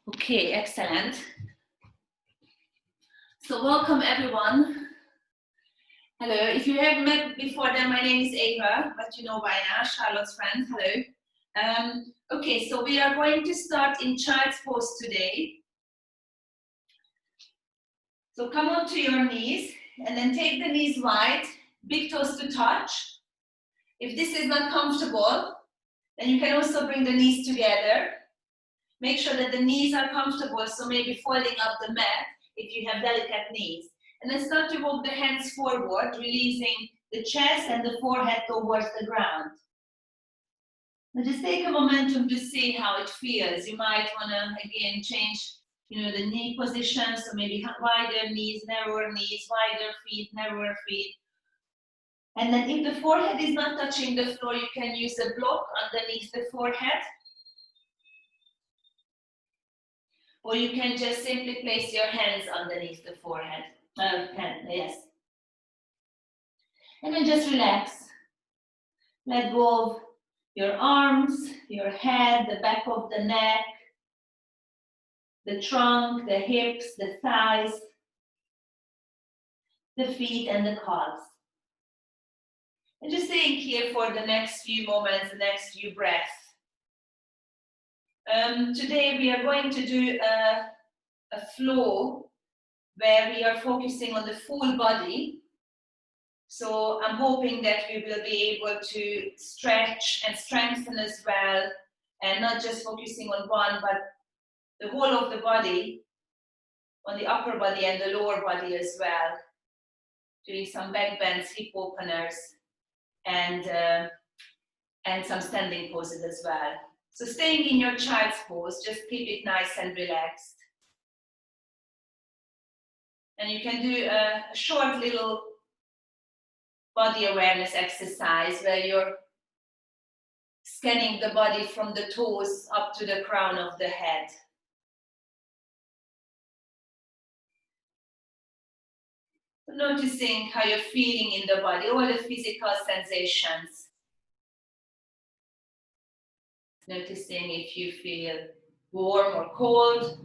Okay, excellent. So welcome everyone. Hello. If you haven't met before, then my name is Ava, but you know by now, Charlotte's friend. Hello. Okay, so we are going to start in child's pose today. So come onto your knees and then take the knees wide, big toes to touch. If this is not comfortable, then you can also bring the knees together. Make sure that the knees are comfortable, so maybe folding up the mat if you have delicate knees. And then start to walk the hands forward, releasing the chest and the forehead towards the ground. Now just take a momentum to see how it feels. You might want to, again, change the knee position, so maybe wider knees, narrower knees, wider feet, narrower feet. And then if the forehead is not touching the floor, you can use a block underneath the forehead. Or you can just simply place your hands underneath the forehead. Yes. And then just relax. Let go of your arms, your head, the back of the neck, the trunk, the hips, the thighs, the feet and the calves. And just staying here for the next few moments, the next few breaths. Today we are going to do a flow where we are focusing on the full body. So I'm hoping that we will be able to stretch and strengthen as well, and not just focusing on one, but the whole of the body, on the upper body and the lower body as well. Doing some back bends, hip openers, and some standing poses as well. So staying in your child's pose, just keep it nice and relaxed. And you can do a short little body awareness exercise where you're scanning the body from the toes up to the crown of the head. Noticing how you're feeling in the body, all the physical sensations. Noticing if you feel warm or cold.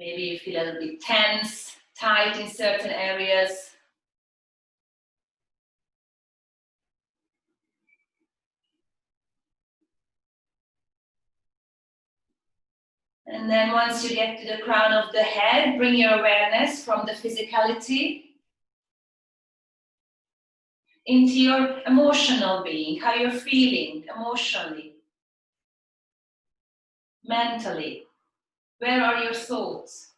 Maybe you feel a little bit tense, tight in certain areas. And then once you get to the crown of the head, bring your awareness from the physicality into your emotional being, how you're feeling emotionally, mentally. Where are your thoughts?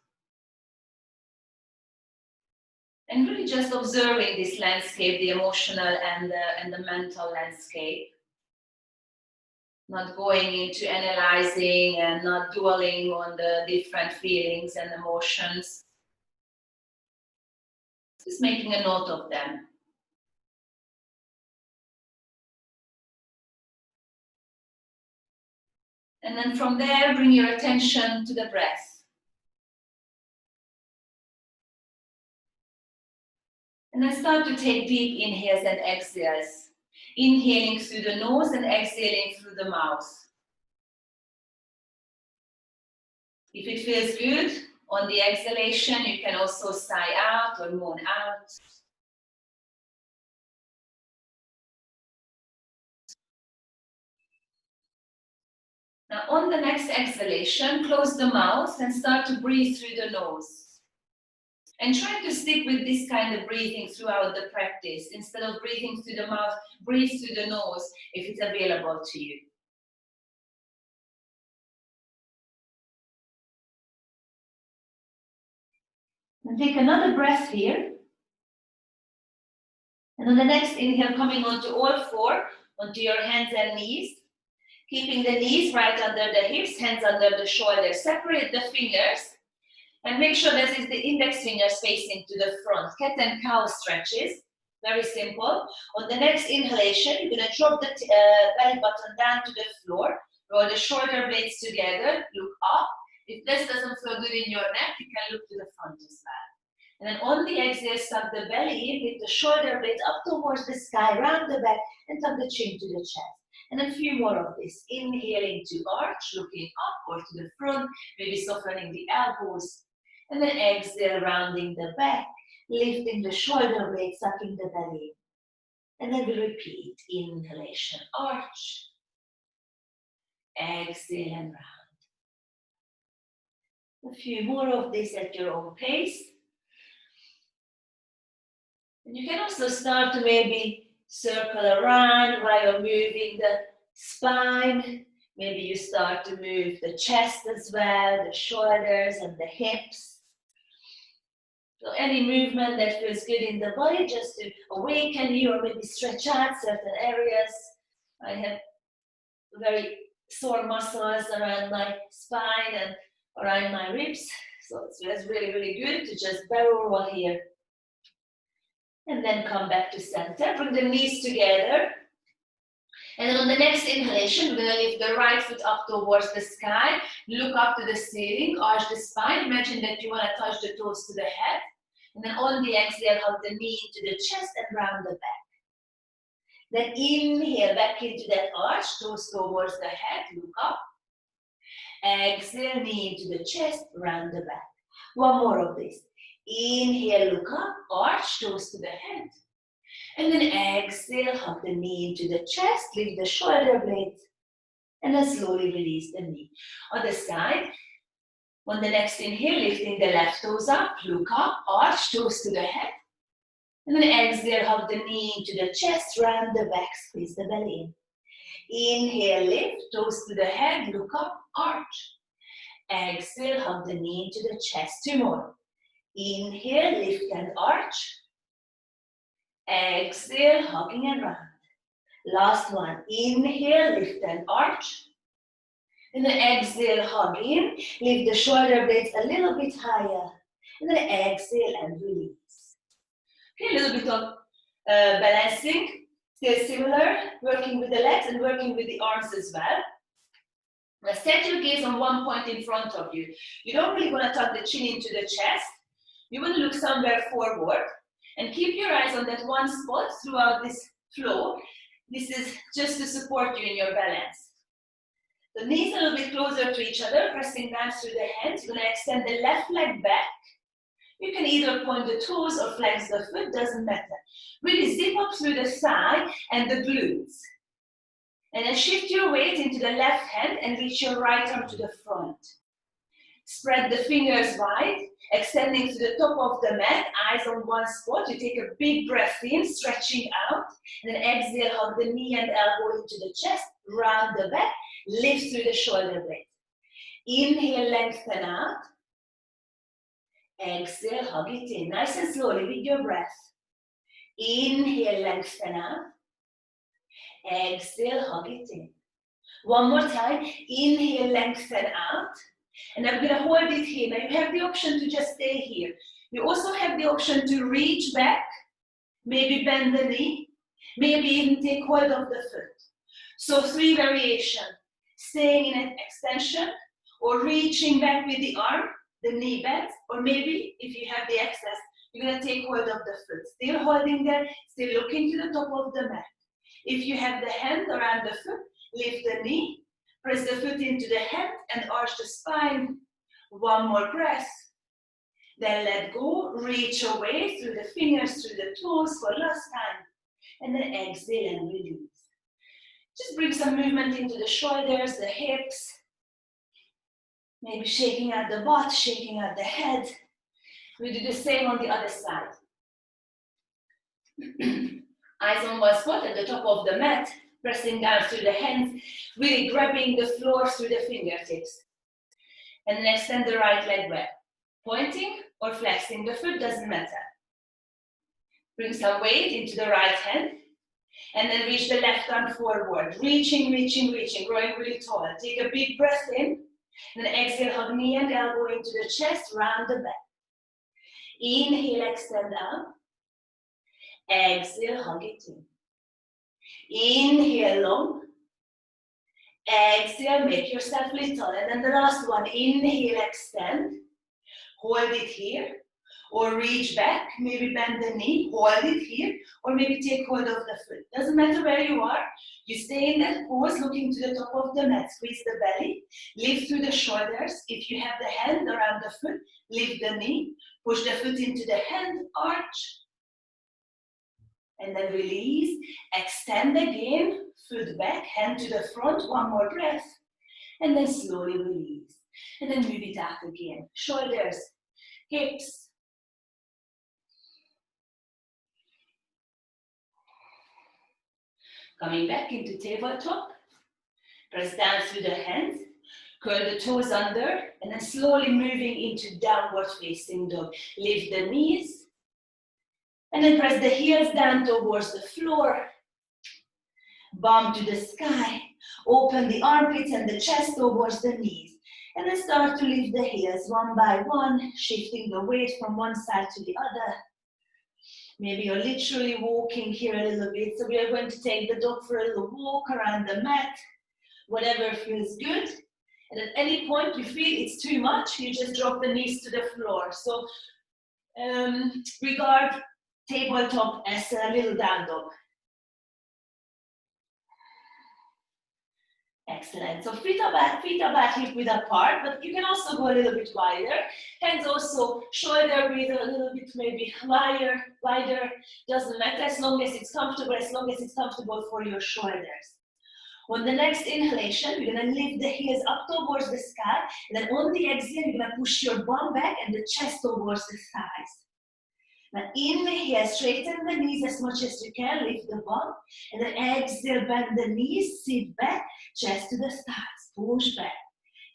And really just observing this landscape, the emotional and the mental landscape. Not going into analyzing and not dwelling on the different feelings and emotions. Just making a note of them. And then from there, bring your attention to the breath. And then start to take deep inhales and exhales. Inhaling through the nose and exhaling through the mouth. If it feels good on the exhalation, you can also sigh out or moan out. Now on the next exhalation, close the mouth and start to breathe through the nose. And try to stick with this kind of breathing throughout the practice. Instead of breathing through the mouth, breathe through the nose if it's available to you. And take another breath here. And on the next inhale, coming onto all four, onto your hands and knees. Keeping the knees right under the hips, hands under the shoulders. Separate the fingers. And make sure that is the index fingers facing to the front. Cat and cow stretches. Very simple. On the next inhalation, you're going to drop the belly button down to the floor. Roll the shoulder blades together. Look up. If this doesn't feel good in your neck, you can look to the front as well. And then on the exhale, suck the belly in, lift the shoulder blades up towards the sky, round the back, and tuck the chin to the chest. And a few more of this. Inhaling to arch, looking up or to the front, maybe softening the elbows. And then exhale, rounding the back, lifting the shoulder blades, sucking the belly. And then we repeat. Inhalation, arch. Exhale and round. A few more of this at your own pace. And you can also start to maybe circle around while you're moving the spine. Maybe you start to move the chest as well, the shoulders and the hips. So any movement that feels good in the body, just to awaken you or maybe stretch out certain areas. I have very sore muscles around my spine and around my ribs. So it's really, really good to just barrel roll here. And then come back to center. Bring the knees together. And then on the next inhalation, we're going to lift the right foot up towards the sky. Look up to the ceiling, arch the spine. Imagine that you want to touch the toes to the head. And then on the exhale, hug the knee into the chest and round the back. Then inhale back into that arch, toes towards the head, look up. Exhale, knee into the chest, round the back. One more of this. Inhale, look up, arch, toes to the head. And then exhale, hug the knee into the chest, lift the shoulder blades, and then slowly release the knee. Other side, on the next inhale, lifting the left toes up, look up, arch, toes to the head. And then exhale, hug the knee into the chest, round the back, squeeze the belly in. Inhale, lift, toes to the head, look up, arch. Exhale, hug the knee into the chest. Two more. Inhale, lift and arch. Exhale, hugging and round. Last one. Inhale, lift and arch. And then exhale, hug in. Lift the shoulder blades a little bit higher. And then exhale and release. Okay, a little bit of balancing. Still similar, working with the legs and working with the arms as well. Now set your gaze on one point in front of you. You don't really want to tuck the chin into the chest. You want to look somewhere forward and keep your eyes on that one spot throughout this flow. This is just to support you in your balance. The knees a little bit closer to each other, pressing down through the hands. You're going to extend the left leg back. You can either point the toes or flex the foot, doesn't matter. Really zip up through the thigh and the glutes. And then shift your weight into the left hand and reach your right arm to the front. Spread the fingers wide, extending to the top of the mat, eyes on one spot. You take a big breath in, stretching out. And then exhale, hug the knee and elbow into the chest, round the back, lift through the shoulder blades. Inhale, lengthen out. Exhale, hug it in, nice and slowly with your breath. Inhale, lengthen out. Exhale, hug it in. One more time. Inhale, lengthen out. And I'm going to hold it here. Now you have the option to just stay here. You also have the option to reach back, maybe bend the knee, maybe even take hold of the foot. So 3 variations. Staying in an extension or reaching back with the arm, the knee bends, or maybe if you have the excess, you're going to take hold of the foot. Still holding there, still looking to the top of the mat. If you have the hand around the foot, lift the knee, press the foot into the hand and arch the spine. One more breath. Then let go, reach away through the fingers, through the toes for last time. And then exhale and release. Just bring some movement into the shoulders, the hips. Maybe shaking out the butt, shaking out the head. We do the same on the other side. Eyes on one spot at the top of the mat, pressing down through the hands, really grabbing the floor through the fingertips. And then extend the right leg back. Pointing or flexing the foot, doesn't matter. Bring some weight into the right hand. And then reach the left arm forward. Reaching, reaching, reaching, growing really tall. Take a big breath in. And then exhale, hug knee and elbow into the chest, round the back. Inhale, extend out. Exhale, hug it in. Inhale, long. Exhale, make yourself little. And then the last one, inhale, extend. Hold it here. Or reach back, maybe bend the knee, hold it here, or maybe take hold of the foot. Doesn't matter where you are. You stay in that pose, looking to the top of the mat, squeeze the belly, lift through the shoulders. If you have the hand around the foot, lift the knee, push the foot into the hand, arch, and then release, extend again, foot back, hand to the front, one more breath, and then slowly release. And then move it out again, shoulders, hips. Coming back into tabletop, press down through the hands, curl the toes under, and then slowly moving into downward facing dog. Lift the knees, and then press the heels down towards the floor. Bum to the sky, open the armpits and the chest towards the knees. And then start to lift the heels one by one, shifting the weight from one side to the other. Maybe you're literally walking here a little bit. So we are going to take the dog for a little walk around the mat, whatever feels good. And at any point you feel it's too much, you just drop the knees to the floor. So regard tabletop as a little down dog. Excellent. So feet are back, hip width apart, but you can also go a little bit wider. Hands also shoulder width a little bit maybe wider, doesn't matter as long as it's comfortable for your shoulders. On the next inhalation, we're gonna lift the heels up towards the sky, and then on the exhale, you're gonna push your bum back and the chest towards the thighs. Now inhale, straighten the knees as much as you can, lift the bum, and then exhale, bend the knees, sit back, chest to the thighs, push back.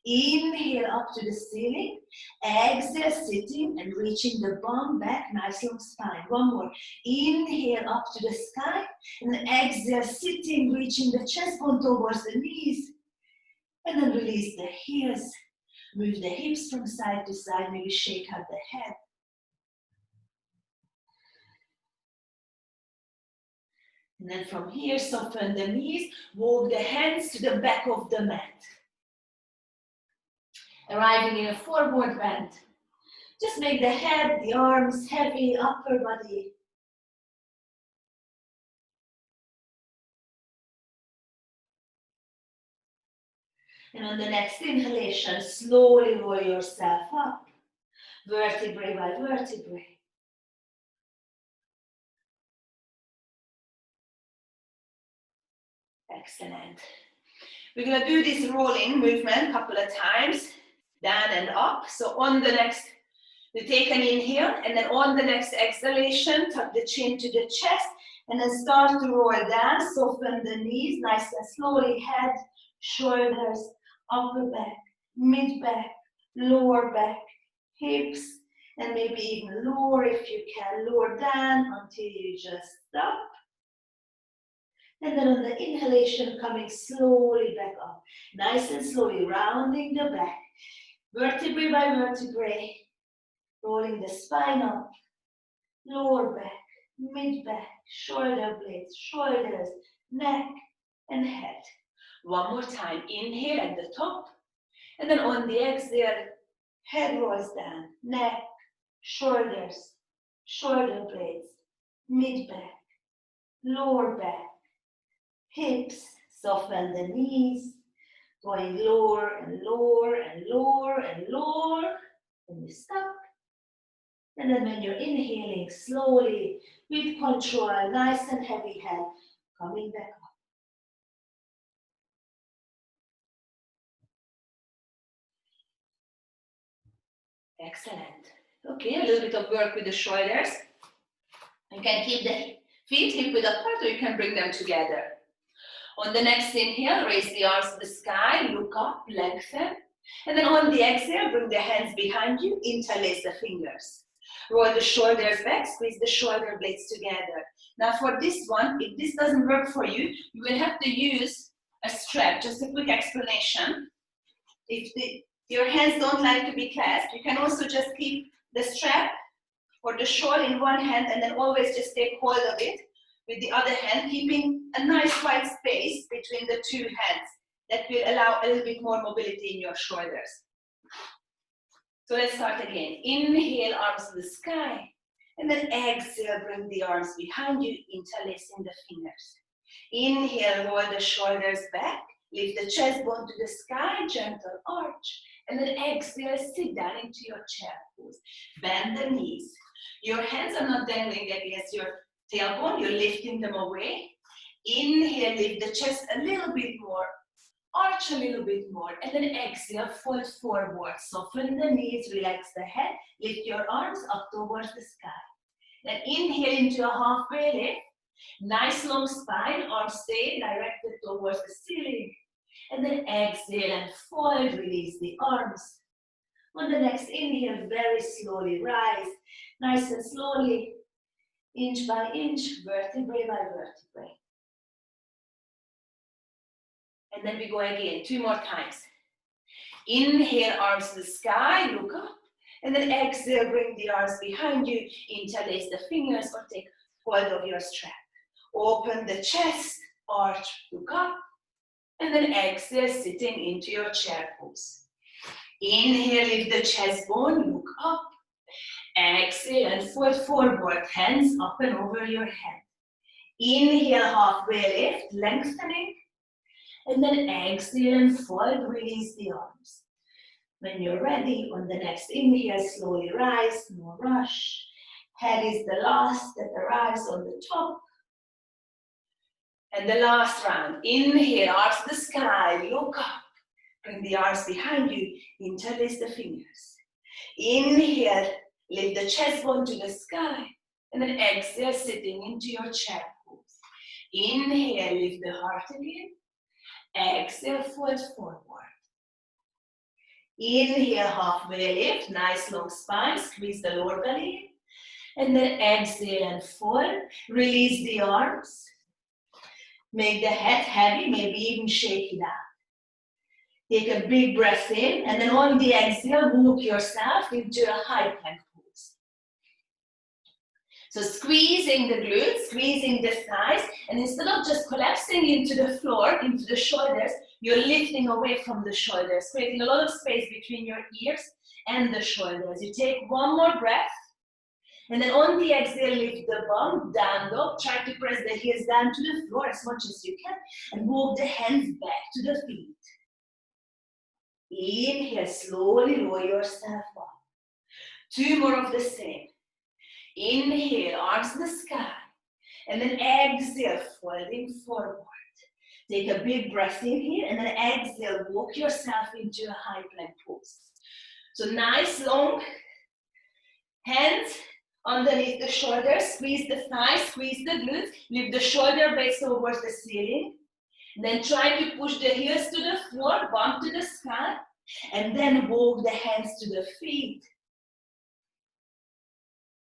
Inhale up to the ceiling, exhale, sitting and reaching the bum back, nice long spine. One more, inhale up to the sky, and then exhale, sitting, reaching the chest bone towards the knees, and then release the heels, move the hips from side to side, maybe shake out the head. And then from here, soften the knees, walk the hands to the back of the mat. Arriving in a forward bend. Just make the head, the arms heavy, upper body. And on the next inhalation, slowly roll yourself up, vertebrae by vertebrae. Excellent. We're going to do this rolling movement a couple of times, down and up. So on the next, we take an inhale, and then on the next exhalation, tuck the chin to the chest, and then start to roll down, soften the knees, nice and slowly, head, shoulders, upper back, mid back, lower back, hips, and maybe even lower if you can, lower down until you just stop. And then on the inhalation, coming slowly back up. Nice and slowly, rounding the back. Vertebrae by vertebrae. Rolling the spine up. Lower back, mid back, shoulder blades, shoulders, neck, and head. One more time. Inhale at the top. And then on the exhale, head rolls down. Neck, shoulders, shoulder blades, mid back, lower back. Hips, soften the knees, going lower and lower and lower and lower. Then you stop. And then when you're inhaling slowly, with control, nice and heavy head, coming back up. Excellent. Okay, a little bit of work with the shoulders. You can keep the feet hip width apart, or you can bring them together. On the next inhale, raise the arms to the sky, look up, lengthen. And then on the exhale, bring the hands behind you, interlace the fingers. Roll the shoulders back, squeeze the shoulder blades together. Now for this one, if this doesn't work for you, you will have to use a strap. Just a quick explanation. If your hands don't like to be clasped, you can also just keep the strap or the shawl in one hand and then always just take hold of it with the other hand, keeping a nice wide space between the two hands. That will allow a little bit more mobility in your shoulders. So let's start again. Inhale, arms to the sky. And then exhale, bring the arms behind you, interlacing the fingers. Inhale, roll the shoulders back. Lift the chest bone to the sky, gentle arch. And then exhale, sit down into your chair pose. Bend the knees. Your hands are not dangling against your tailbone, you're lifting them away. Inhale, lift the chest a little bit more. Arch a little bit more, and then exhale, fold forward. Soften the knees, relax the head, lift your arms up towards the sky. Then inhale into a halfway lift. Nice long spine, arms stay directed towards the ceiling. And then exhale and fold, release the arms. On the next inhale, very slowly rise, nice and slowly, inch by inch, vertebrae by vertebrae. And then we go again, 2 more times. Inhale, arms to the sky, look up. And then exhale, bring the arms behind you, interlace the fingers or take hold of your strap. Open the chest, arch, look up. And then exhale, sitting into your chair pose. Inhale, lift the chest bone, look up. Exhale and fold forward, hands up and over your head. Inhale, halfway lift, lengthening. And then exhale and fold, release the arms. When you're ready, on the next inhale, slowly rise, no rush. Head is the last that arrives on the top. And the last round, inhale, arch the sky, look up. Bring the arms behind you, interlace the fingers. Inhale, lift the chest bone to the sky. And then exhale, sitting into your chair pose. Inhale, lift the heart again. Exhale, fold forward. Inhale, halfway lift, nice long spine, squeeze the lower belly. And then exhale and fold, release the arms. Make the head heavy, maybe even shake it out. Take a big breath in, and then on the exhale, move yourself into a high plank pose. So squeezing the glutes, squeezing the thighs, and instead of just collapsing into the floor, into the shoulders, you're lifting away from the shoulders, creating a lot of space between your ears and the shoulders. You take 1 more breath, and then on the exhale, lift the bum, down dog. Try to press the heels down to the floor as much as you can, and move the hands back to the feet. Inhale, slowly lower yourself up. 2 more of the same. Inhale, arms to the sky. And then exhale, folding forward. Take a big breath in here, and then exhale, walk yourself into a high plank pose. So nice long hands underneath the shoulders, squeeze the thighs, squeeze the glutes, lift the shoulder base towards the ceiling. And then try to push the heels to the floor, bump to the sky, and then walk the hands to the feet.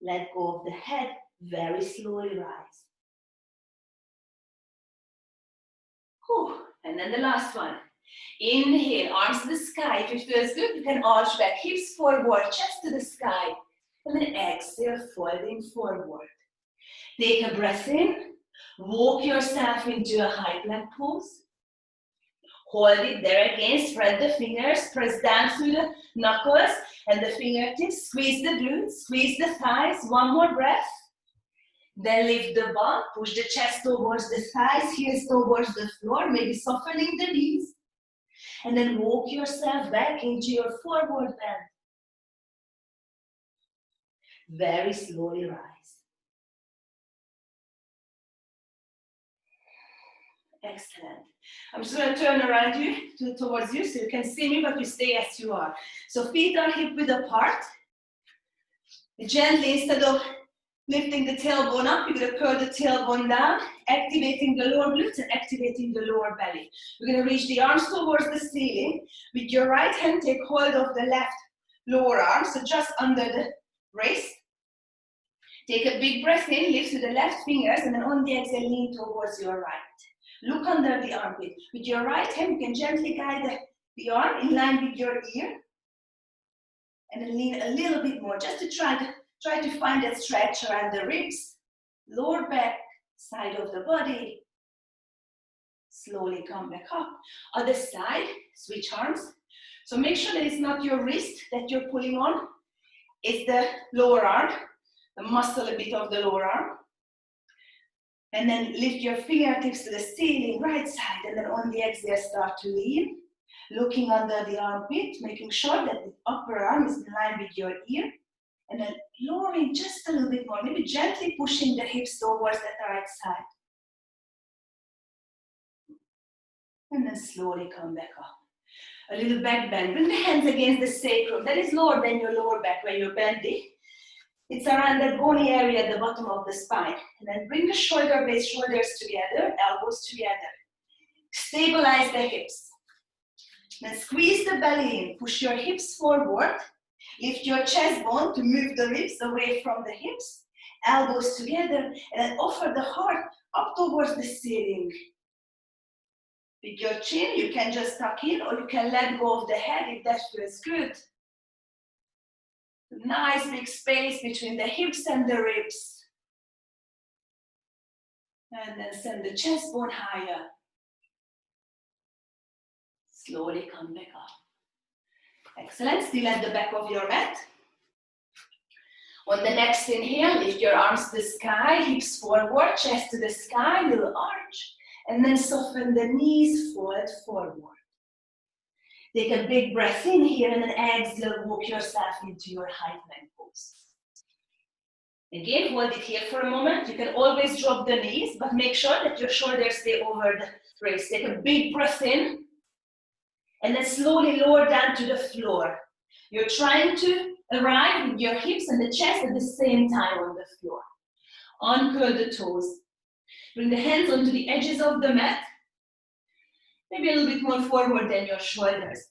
Let go of the head, very slowly rise. Whew. And then the last one. Inhale, arms to the sky. If it feels good, you can arch back, hips forward, chest to the sky. And then exhale, folding forward. Take a breath in. Walk yourself into a high plank pose. Hold it there again. Spread the fingers. Press down through the knuckles and the fingertips. Squeeze the glutes. Squeeze the thighs. 1 more breath. Then lift the bum. Push the chest towards the thighs. Heels towards the floor. Maybe softening the knees. And then walk yourself back into your forward bend. Very slowly rise. Excellent. I'm just going to turn around you towards you so you can see me, but you stay as you are. So feet are hip width apart. Gently, instead of lifting the tailbone up, you're going to curl the tailbone down, activating the lower glutes and activating the lower belly. We're going to reach the arms towards the ceiling. With your right hand, take hold of the left lower arm, so just under the wrist. Take a big breath in, lift with the left fingers, and then on the exhale, lean towards your right. Look under the armpit. With your right hand, you can gently guide the arm in line with your ear. And then lean a little bit more, just to try to find that stretch around the ribs, lower back, side of the body. Slowly come back up. Other side, switch arms. So make sure that it's not your wrist that you're pulling on, it's the lower arm, the muscle a bit of the lower arm. And then lift your fingertips to the ceiling, right side, and then on the exhale start to lean. Looking under the armpit, making sure that the upper arm is in line with your ear. And then lowering just a little bit more, maybe gently pushing the hips towards the right side. And then slowly come back up. A little back bend. Bring the hands against the sacrum. That is lower than your lower back where you're bending. It's around that bony area at the bottom of the spine. And then bring the shoulder blades, shoulders together, elbows together. Stabilize the hips. Then squeeze the belly in. Push your hips forward. Lift your chest bone to move the ribs away from the hips. Elbows together. And then offer the heart up towards the ceiling. With your chin, you can just tuck in or you can let go of the head if that feels good. Nice big space between the hips and the ribs. And then send the chest bone higher. Slowly come back up. Excellent. Still at the back of your mat. On the next inhale, lift your arms to the sky, hips forward, chest to the sky, little arch. And then soften the knees, fold forward. Take a big breath in here and then exhale, walk yourself into your high plank pose. Again, hold it here for a moment. You can always drop the knees, but make sure that your shoulders stay over the wrist. Take a big breath in and then slowly lower down to the floor. You're trying to arrive with your hips and the chest at the same time on the floor. Uncurl the toes. Bring the hands onto the edges of the mat. Maybe a little bit more forward than your shoulders.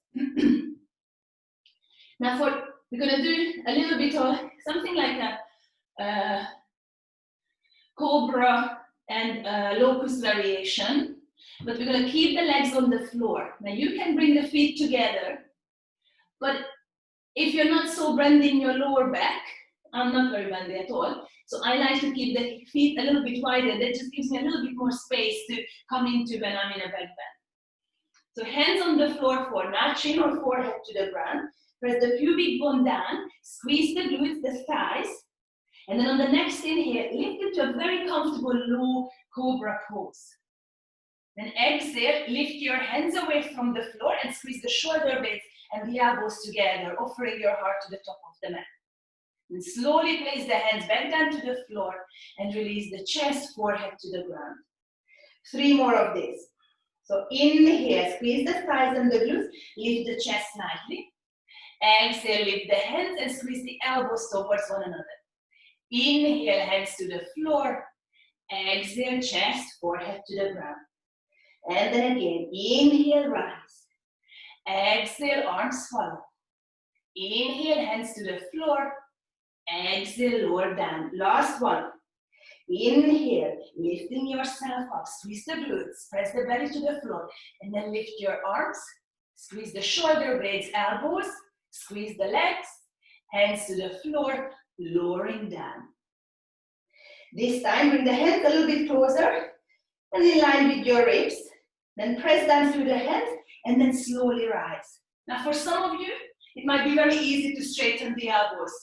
Now we're gonna do a little bit of something like a cobra and locust variation, but we're gonna keep the legs on the floor. Now you can bring the feet together, but if you're not so bending your lower back, I'm not very bendy at all, so I like to keep the feet a little bit wider. That just gives me a little bit more space to come into when I'm in a back bend. So hands on the floor for now, chin or forehead to the ground. Press the pubic bone down, squeeze the glutes, the thighs, and then on the next inhale, lift into a very comfortable low cobra pose. Then exhale, lift your hands away from the floor and squeeze the shoulder blades and the elbows together, offering your heart to the top of the mat. And slowly place the hands back down to the floor and release the chest, forehead to the ground. 3 more of this. So inhale, squeeze the thighs and the glutes, lift the chest slightly. Exhale, lift the hands and squeeze the elbows towards one another. Inhale, hands to the floor. Exhale, chest, forehead to the ground. And then again, inhale, rise. Exhale, arms follow. Inhale, hands to the floor. Exhale, lower down. Last one. Inhale, lifting yourself up. Squeeze the glutes, press the belly to the floor. And then lift your arms. Squeeze the shoulder blades, elbows. Squeeze the legs. Hands to the floor, lowering down. This time, bring the hands a little bit closer and in line with your ribs. Then press down through the hands and then slowly rise. Now for some of you, it might be very easy to straighten the elbows.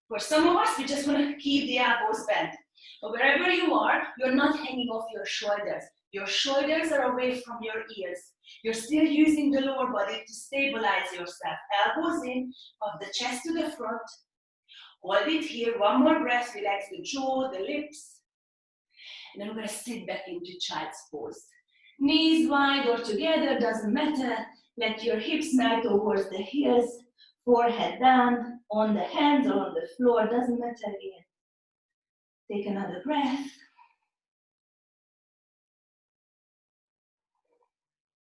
For some of us, we just want to keep the elbows bent. But wherever you are, you're not hanging off your shoulders. Your shoulders are away from your ears. You're still using the lower body to stabilize yourself. Elbows in, of the chest to the front. Hold it here, one more breath, relax the jaw, the lips. And then we're going to sit back into child's pose. Knees wide or together, doesn't matter. Let your hips melt towards the heels. Forehead down, on the hands or on the floor, doesn't matter again. Take another breath.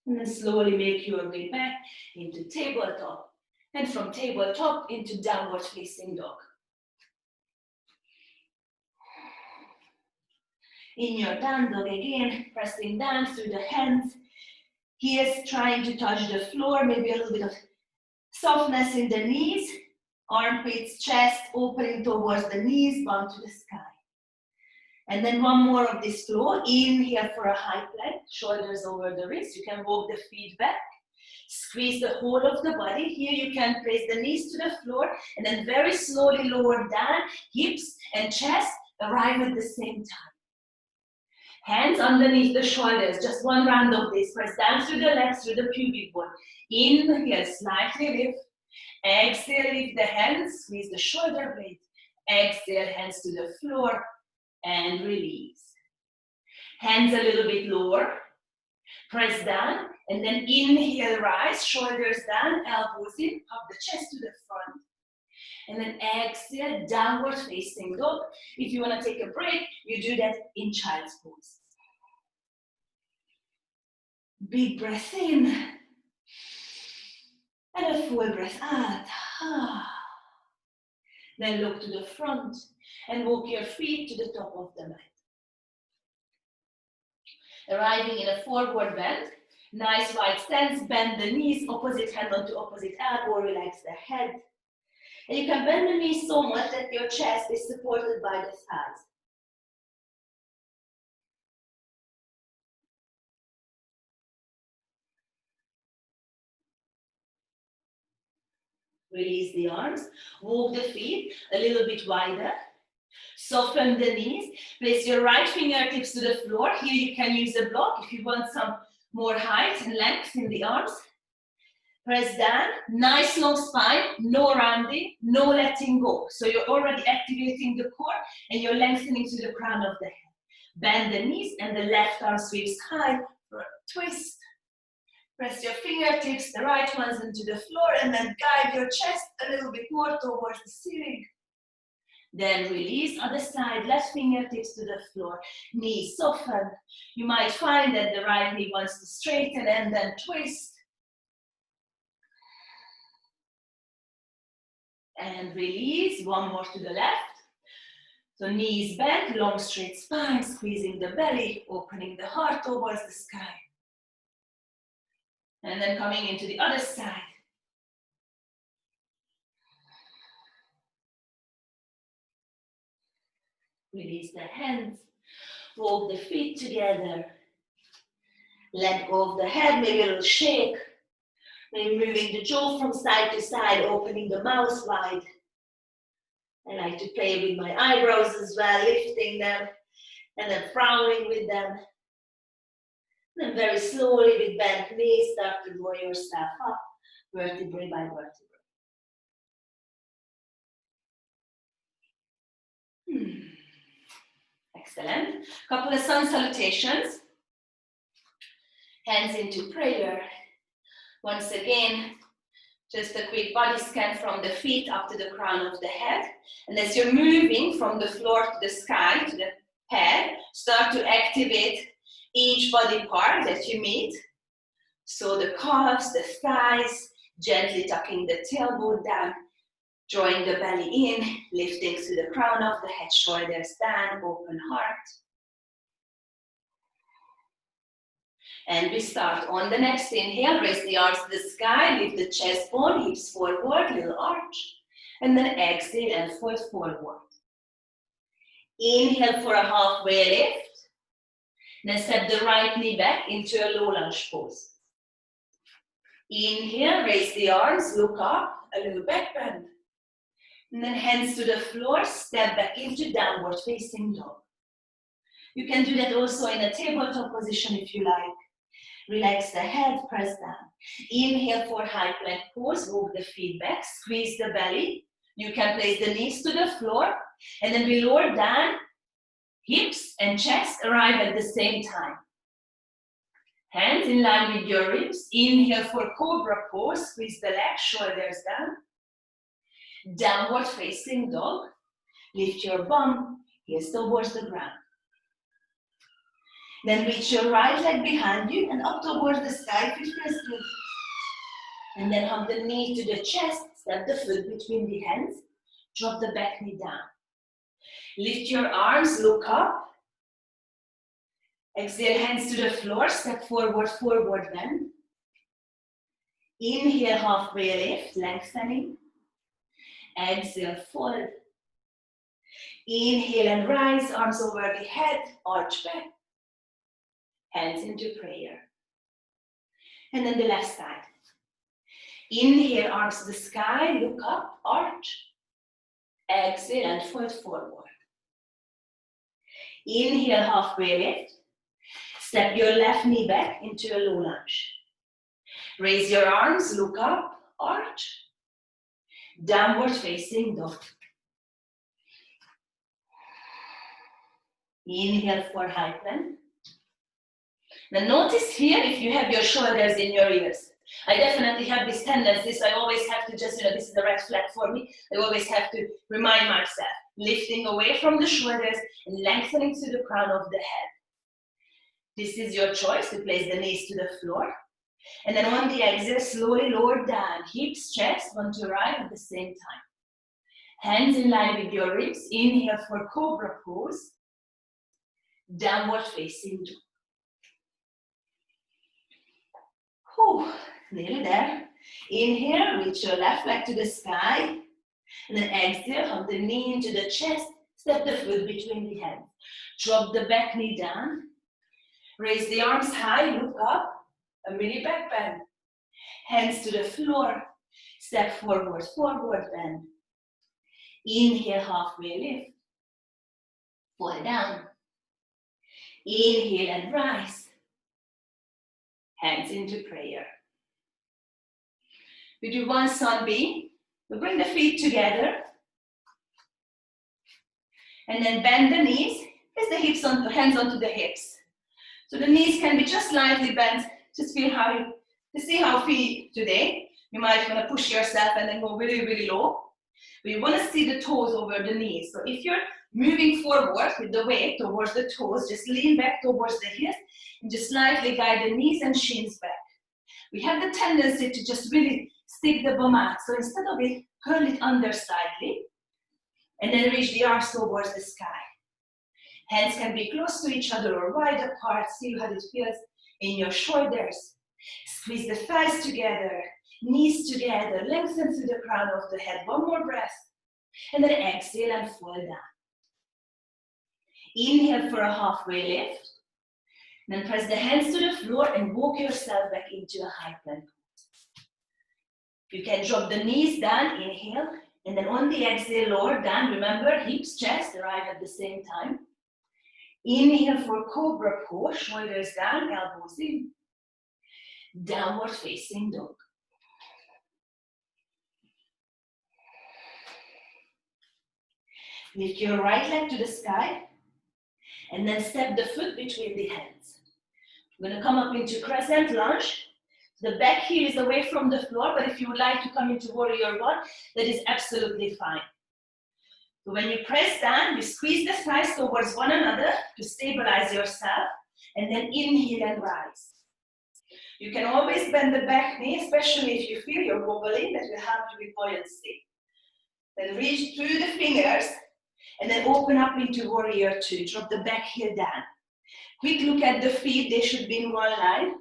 And then slowly make your way back into tabletop. And from tabletop into downward facing dog. In your down dog again, pressing down through the hands. Heels trying to touch the floor, maybe a little bit of softness in the knees. Armpits, chest opening towards the knees, bum to the sky. And then one more of this flow. Inhale for a high plank, shoulders over the wrist. You can walk the feet back. Squeeze the whole of the body. Here you can place the knees to the floor and then very slowly lower down, hips and chest arrive at the same time. Hands underneath the shoulders, just one round of this. Press down through the legs, through the pubic bone. Inhale, slightly lift. Exhale, lift the hands, squeeze the shoulder blades. Exhale, hands to the floor and release. Hands a little bit lower. Press down and then inhale, rise, shoulders down, elbows in, up the chest to the front. And then exhale, downward facing dog. If you want to take a break, you do that in child's pose. Big breath in. And a full breath out. Then look to the front and walk your feet to the top of the mat. Arriving in a forward bend. Nice wide stance, bend the knees, opposite hand onto opposite elbow, relax the head. And you can bend the knees so much that your chest is supported by the thighs. Release the arms, walk the feet a little bit wider. Soften the knees, place your right fingertips to the floor. Here you can use a block if you want some more height and length in the arms. Press down, nice long spine, no rounding, no letting go. So you're already activating the core and you're lengthening to the crown of the head. Bend the knees and the left arm sweeps high for a twist. Press your fingertips, the right ones into the floor, and then guide your chest a little bit more towards the ceiling. Then release, other side, left fingertips to the floor, knees soften. You might find that the right knee wants to straighten and then twist. And release, one more to the left. So knees bent, long straight spine, squeezing the belly, opening the heart towards the sky. And then coming into the other side. Release the hands, walk the feet together. Let go of the head, maybe a little shake. Maybe moving the jaw from side to side, opening the mouth wide. I like to play with my eyebrows as well, lifting them and then frowning with them. And then very slowly with bent knees, start to draw yourself up, vertebrae by vertebrae. Excellent. Couple of sun salutations. Hands into prayer. Once again, just a quick body scan from the feet up to the crown of the head. And as you're moving from the floor to the sky, to the head, start to activate each body part that you meet. So the calves, the thighs, gently tucking the tailbone down, drawing the belly in, lifting to the crown of the head, shoulders down, open heart. And we start on the next inhale, raise the arms to the sky, lift the chest bone, hips forward, little arch. And then exhale and foot forward. Inhale for a halfway lift. Then step the right knee back into a low lunge pose. Inhale, raise the arms, look up, a little back bend. And then hands to the floor, step back into downward facing dog. You can do that also in a tabletop position if you like. Relax the head, press down. Inhale for high plank pose, walk the feet back, squeeze the belly. You can place the knees to the floor, and then we lower down, hips and chest arrive at the same time. Hands in line with your ribs. Inhale for Cobra Pose, squeeze the legs, shoulders down. Downward facing dog. Lift your bum, heels towards the ground. Then reach your right leg behind you and up towards the sky, feet first good. And then hug the knee to the chest, step the foot between the hands, drop the back knee down. Lift your arms, look up. Exhale, hands to the floor, step forward, forward bend. Inhale, halfway lift, lengthening. Exhale, fold. Inhale and rise, arms over the head, arch back. Hands into prayer. And then the left side. Inhale, arms to the sky, look up, arch. Exhale and fold forward. Inhale, halfway lift. Step your left knee back into a low lunge. Raise your arms, look up, arch. Downward facing dog. Inhale for high plank. Now notice here if you have your shoulders in your ears. I definitely have this tendency, so I always have to just, this is the red flag for me. I always have to remind myself, lifting away from the shoulders and lengthening to the crown of the head. This is your choice to place the knees to the floor. And then on the exhale, slowly lower down, hips, chest, one to right at the same time. Hands in line with your ribs. Inhale for Cobra Pose. Downward facing dog. Whew, nearly there. Inhale, reach your left leg to the sky. And then exhale, hug the knee into the chest. Step the foot between the hands. Drop the back knee down. Raise the arms high, look up. A mini back bend. Hands to the floor. Step forward, forward bend. Inhale, halfway lift. Fall down. Inhale and rise. Hands into prayer. We do one sunbeam. We bring the feet together. And then bend the knees. Place the hips onto, hands onto the hips. So the knees can be just slightly bent. Just feel to see how you feel today. You might want to push yourself and then go really, really low. But you want to see the toes over the knees. So if you're moving forward with the weight towards the toes, just lean back towards the hips and just slightly guide the knees and shins back. We have the tendency to just really stick the bum out. So instead of it, curl it under slightly and then reach the arms towards the sky. Hands can be close to each other or wide apart. See how it feels in your shoulders. Squeeze the thighs together, knees together, lengthen through the crown of the head. One more breath. And then exhale and fall down. Inhale for a halfway lift. Then press the hands to the floor and walk yourself back into a high plank. You can drop the knees down, inhale, and then on the exhale, lower down. Remember, hips, chest arrive at the same time. Inhale for Cobra Pose, shoulders down, elbows in. Downward facing dog. Lift your right leg to the sky and then step the foot between the hands. We're going to come up into Crescent Lunge. The back heel is away from the floor, but if you would like to come into Warrior One, that is absolutely fine. So when you press down, you squeeze the thighs towards one another to stabilize yourself, and then inhale and rise. You can always bend the back knee, especially if you feel you're wobbling, that will help you with buoyancy. Then reach through the fingers, and then open up into Warrior Two. Drop the back heel down. Quick look at the feet, they should be in one line.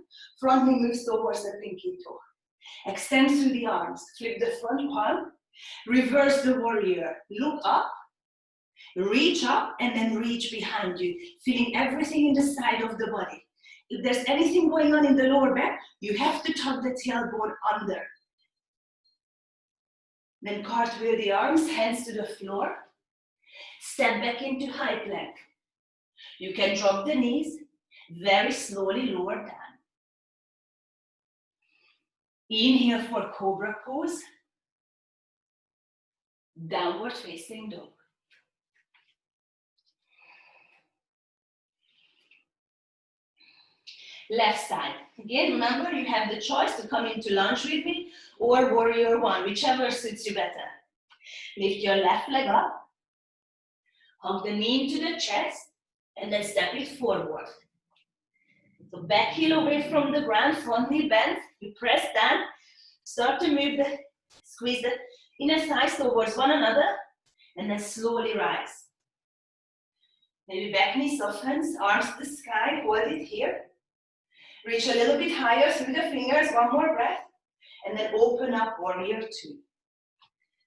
Front knee moves towards the pinky toe. Extend through the arms, flip the front palm, reverse the warrior. Look up, reach up, and then reach behind you, feeling everything in the side of the body. If there's anything going on in the lower back, you have to tuck the tailbone under. Then cartwheel the arms, hands to the floor. Step back into high plank. You can drop the knees, very slowly lower down. Inhale for Cobra Pose. Downward facing dog. Left side. Again, remember you have the choice to come into lunge with me or Warrior One, whichever suits you better. Lift your left leg up. Hug the knee into the chest and then step it forward. So back heel away from the ground, front knee bent. You press down, start to move squeeze the inner thighs towards one another and then slowly rise. Maybe back knee softens, arms to the sky, hold it here. Reach a little bit higher through the fingers, one more breath, and then open up Warrior Two.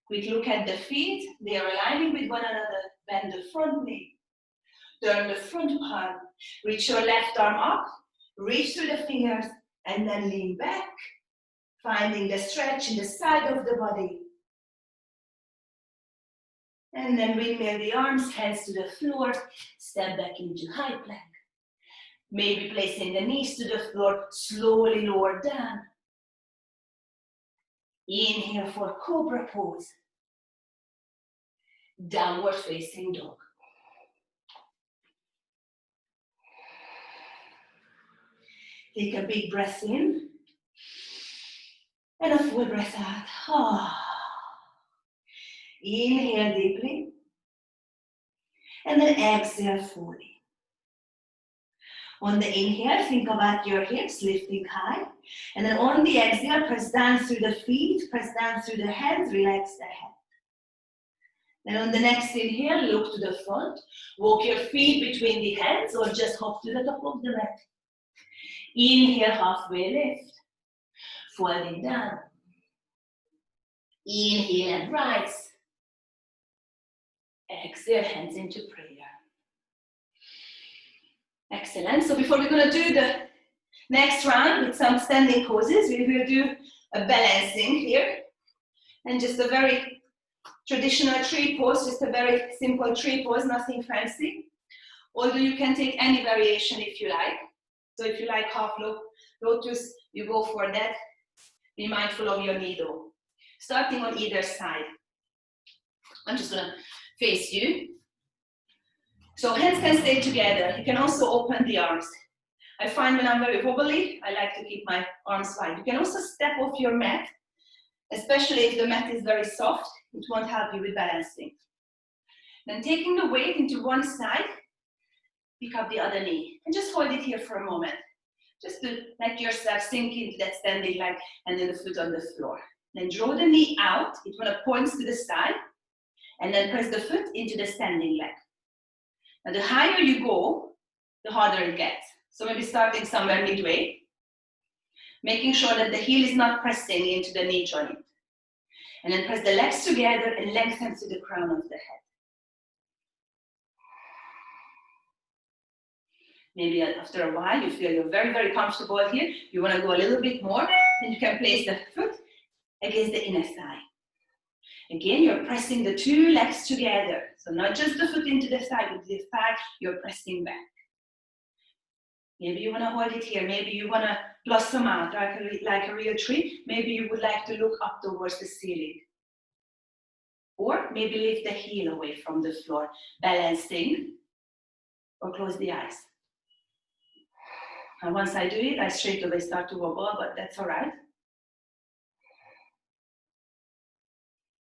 Quick look at the feet, they are aligning with one another. Bend the front knee, turn the front palm, reach your left arm up, reach through the fingers, and then lean back. Finding the stretch in the side of the body. And then windmill the arms, hands to the floor, step back into high plank. Maybe placing the knees to the floor, slowly lower down. Inhale for Cobra Pose. Downward facing dog. Take a big breath in. And a full breath out. Inhale deeply. And then exhale fully. On the inhale, think about your hips lifting high. And then on the exhale, press down through the feet, press down through the hands, relax the head. Then on the next inhale, look to the front. Walk your feet between the hands or just hop to the top of the mat. Inhale, halfway lift. Folding down. Inhale and rise. Exhale, hands into prayer. Excellent. So before we're going to do the next round with some standing poses, we will do a balancing here. And just a very traditional tree pose, just a very simple tree pose, nothing fancy. Although you can take any variation if you like. So if you like half lotus, you go for that. Be mindful of your knee though. Starting on either side. I'm just going to face you. So hands can stay together. You can also open the arms. I find when I'm very wobbly, I like to keep my arms wide. You can also step off your mat, especially if the mat is very soft. It won't help you with balancing. Then taking the weight into one side, pick up the other knee and just hold it here for a moment. Just to let yourself sink into that standing leg and then the foot on the floor. Then draw the knee out. It want to point to the side and then press the foot into the standing leg. Now the higher you go, the harder it gets. So maybe starting somewhere midway, making sure that the heel is not pressing into the knee joint. And then press the legs together and lengthen to the crown of the head. Maybe after a while you feel you're very, very comfortable here. You want to go a little bit more, then you can place the foot against the inner thigh. Again, you're pressing the two legs together. So not just the foot into the thigh, but the thigh, you're pressing back. Maybe you want to hold it here. Maybe you want to blossom out like a real tree. Maybe you would like to look up towards the ceiling. Or maybe lift the heel away from the floor, balancing, or close the eyes. And once I do it, I straight away start to wobble, but that's all right.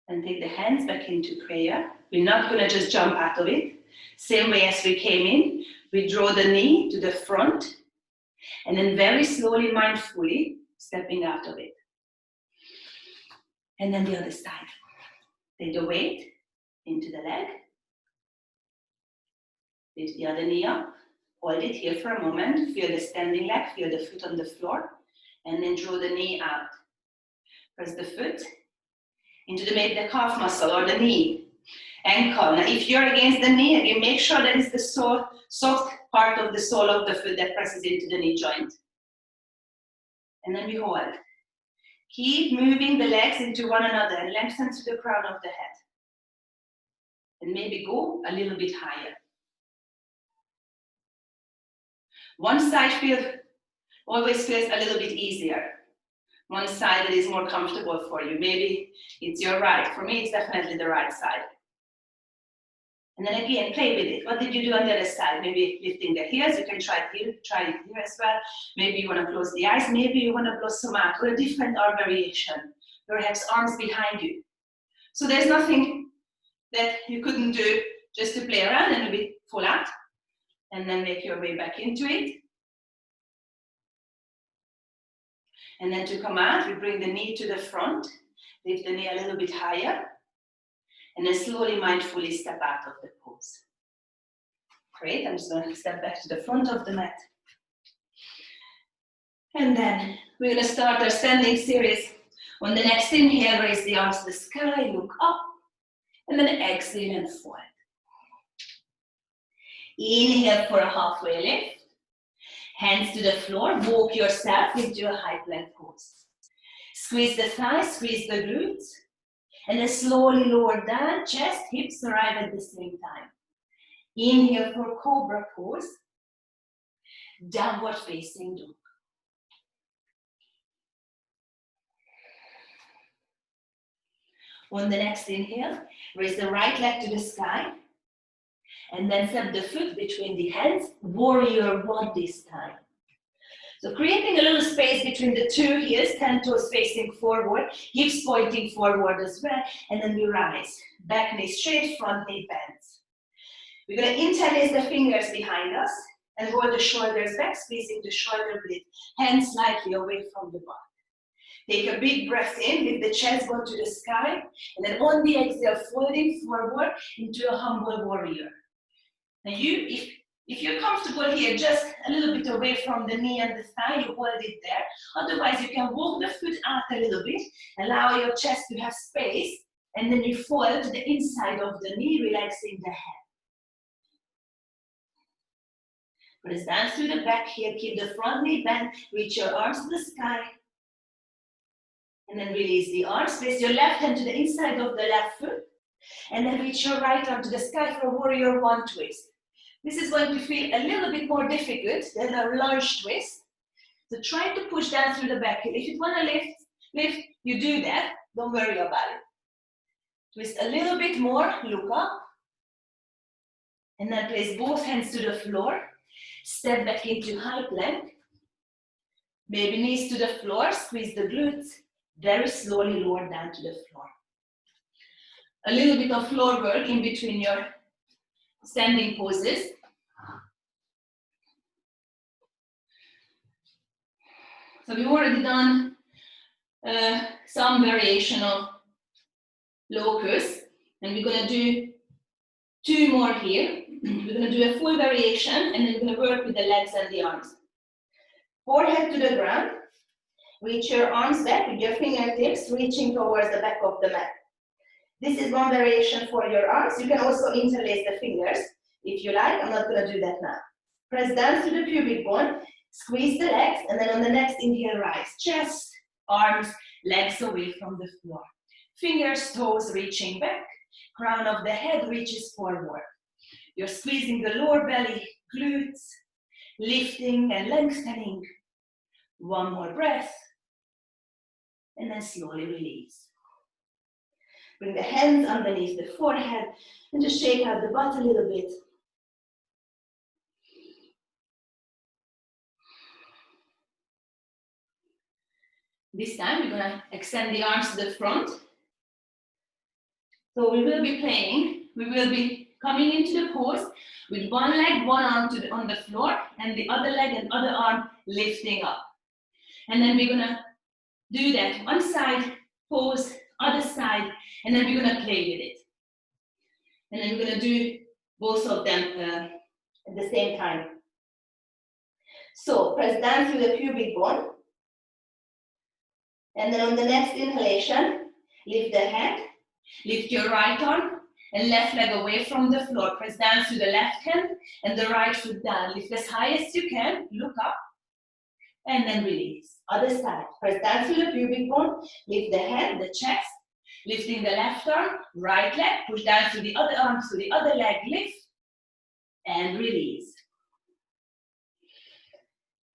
And take the hands back into prayer. We're not going to just jump out of it. Same way as we came in, we draw the knee to the front, and then very slowly, mindfully, stepping out of it. And then the other side. Take the weight into the leg. Lift the other knee up. Hold it here for a moment. Feel the standing leg, feel the foot on the floor, and then draw the knee out. Press the foot into maybe the calf muscle or the knee, ankle. Now, if you're against the knee, again, make sure that it's the soft part of the sole of the foot that presses into the knee joint. And then we hold. Keep moving the legs into one another and lengthen to the crown of the head. And maybe go a little bit higher. One side always feels a little bit easier. One side that is more comfortable for you. Maybe it's your right. For me, it's definitely the right side. And then again, play with it. What did you do on the other side? Maybe lifting the heels. You can try it here as well. Maybe you want to close the eyes. Maybe you want to blossom out or a different arm variation. Perhaps arms behind you. So there's nothing that you couldn't do just to play around and maybe fall out. And then make your way back into it. And then to come out, we bring the knee to the front, lift the knee a little bit higher, and then slowly, mindfully step out of the pose. Great, I'm just going to step back to the front of the mat. And then we're going to start our standing series. On the next inhale, raise the arms to the sky, look up, and then exhale and forward. Inhale for a halfway lift. Hands to the floor, walk yourself into a high plank pose. Squeeze the thighs, squeeze the glutes. And then slowly lower down, chest, hips arrive at the same time. Inhale for Cobra Pose. Downward facing dog. On the next inhale, raise the right leg to the sky. And then step the foot between the hands, warrior one this time. So creating a little space between the two heels, 10 toes facing forward, hips pointing forward as well, and then we rise. Back knee straight, front knee bends. We're going to interlace the fingers behind us and roll the shoulders back, squeezing the shoulder blade, hands slightly away from the butt. Take a big breath in, lift the chest bone to the sky, and then on the exhale, folding forward into a humble warrior. Now if you're comfortable here, just a little bit away from the knee and the thigh, you hold it there. Otherwise, you can walk the foot out a little bit, allow your chest to have space, and then you fold to the inside of the knee, relaxing the head. Press down through the back here, keep the front knee bent, reach your arms to the sky, and then release the arms. Place your left hand to the inside of the left foot, and then reach your right arm to the sky for warrior one twist. This is going to feel a little bit more difficult than a lunge twist. So try to push down through the back heel. If you want to lift, you do that. Don't worry about it. Twist a little bit more, look up. And then place both hands to the floor. Step back into high plank. Maybe knees to the floor, squeeze the glutes. Very slowly lower down to the floor. A little bit of floor work in between your standing poses. So we've already done some variation of locus, and we're going to do 2 more here. We're going to do a full variation, and then we're going to work with the legs and the arms. Forehead to the ground. Reach your arms back with your fingertips, reaching towards the back of the mat. This is one variation for your arms. You can also interlace the fingers if you like. I'm not going to do that now. Press down to the pubic bone, squeeze the legs, and then on the next inhale, rise. Chest, arms, legs away from the floor. Fingers, toes reaching back. Crown of the head reaches forward. You're squeezing the lower belly, glutes, lifting and lengthening. One more breath, and then slowly release. Bring the hands underneath the forehead and just shake out the butt a little bit. This time we're going to extend the arms to the front. So we will be playing, we will be coming into the pose with one leg, one arm on the floor, and the other leg and other arm lifting up. And then we're going to do that one side, pose, other side, and then we're going to play with it. And then we're going to do both of them at the same time. So press down through the pubic bone. And then on the next inhalation, lift the head, lift your right arm and left leg away from the floor. Press down through the left hand and the right foot down. Lift as high as you can, look up, and then release. Other side, press down through the pubic bone, lift the head, the chest, lifting the left arm, right leg, push down through the other arm, through the other leg, lift, and release.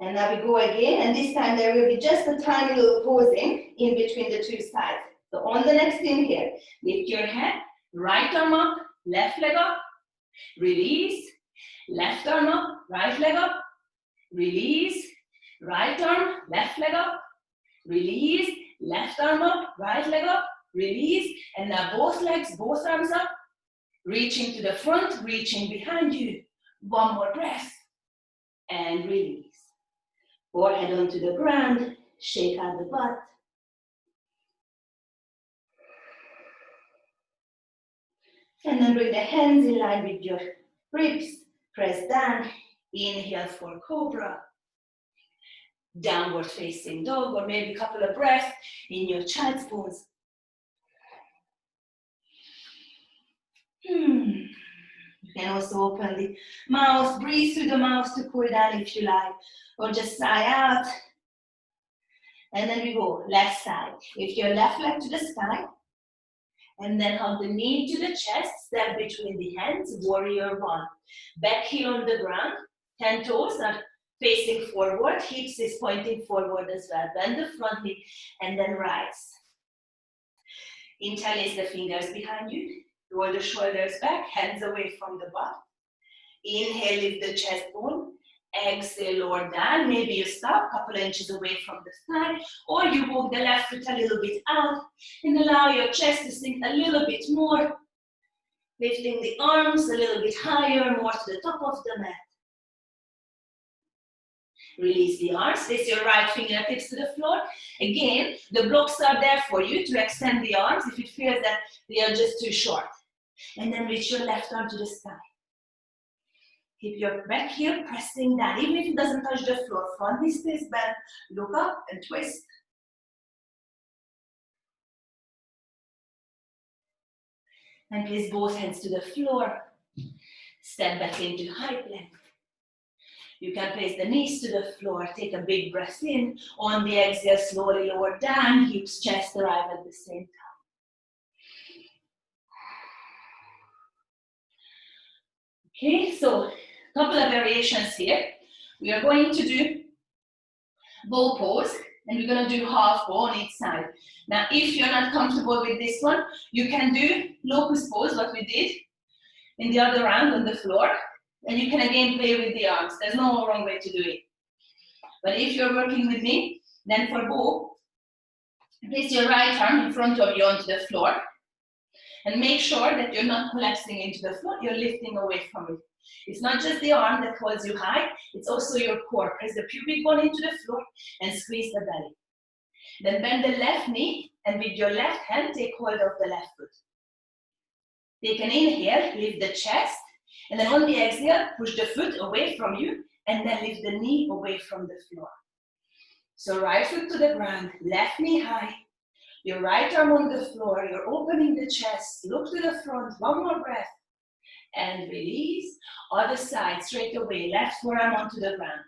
And now we go again, and this time there will be just a tiny little pausing in between the two sides. So on the next inhale, lift your head, right arm up, left leg up, release, left arm up, right leg up, release, right arm, left leg up, release, left arm up, right leg up, release, and now both legs, both arms up, reaching to the front, reaching behind you. One more breath, and release. Forehead onto the ground, shake out the butt. And then bring the hands in line with your ribs, press down, inhale for Cobra. Downward facing dog, or maybe a couple of breaths in your child's pose. You can also open the mouth, breathe through the mouth to cool down if you like, or just sigh out. And then we go left side. Lift your left leg to the sky. And then hug the knee to the chest. Step between the hands. Warrior one. Back heel on the ground. 10 toes are facing forward. Hips is pointing forward as well. Bend the front knee and then rise. Interlace the fingers behind you. Roll the shoulders back. Hands away from the butt. Inhale, lift the chest bone. Exhale, lower down. Maybe you stop a couple inches away from the thigh, or you walk the left foot a little bit out and allow your chest to sink a little bit more. Lifting the arms a little bit higher, more to the top of the mat. Release the arms. Place your right fingertips to the floor. Again, the blocks are there for you to extend the arms if it feels that they are just too short. And then reach your left arm to the sky. Keep your back heel pressing down, even if it doesn't touch the floor. Front knee stays bent. Look up and twist. And place both hands to the floor. Step back into high plank. You can place the knees to the floor. Take a big breath in. On the exhale, slowly lower down. Hips, chest arrive at the same time. Okay, so a couple of variations here. We are going to do bow pose, and we're going to do half bow on each side. Now, if you're not comfortable with this one, you can do locust pose, what we did in the other round on the floor, and you can again play with the arms. There's no wrong way to do it. But if you're working with me, then for bow, place your right arm in front of you onto the floor, and make sure that you're not collapsing into the floor, you're lifting away from it. It's not just the arm that holds you high, it's also your core. Press the pubic bone into the floor and squeeze the belly. Then bend the left knee and with your left hand, take hold of the left foot. Take an inhale, lift the chest, and then on the exhale, push the foot away from you and then lift the knee away from the floor. So right foot to the ground, left knee high, your right arm on the floor, you're opening the chest, look to the front, one more breath, and release. Other side, straight away, left forearm onto the ground.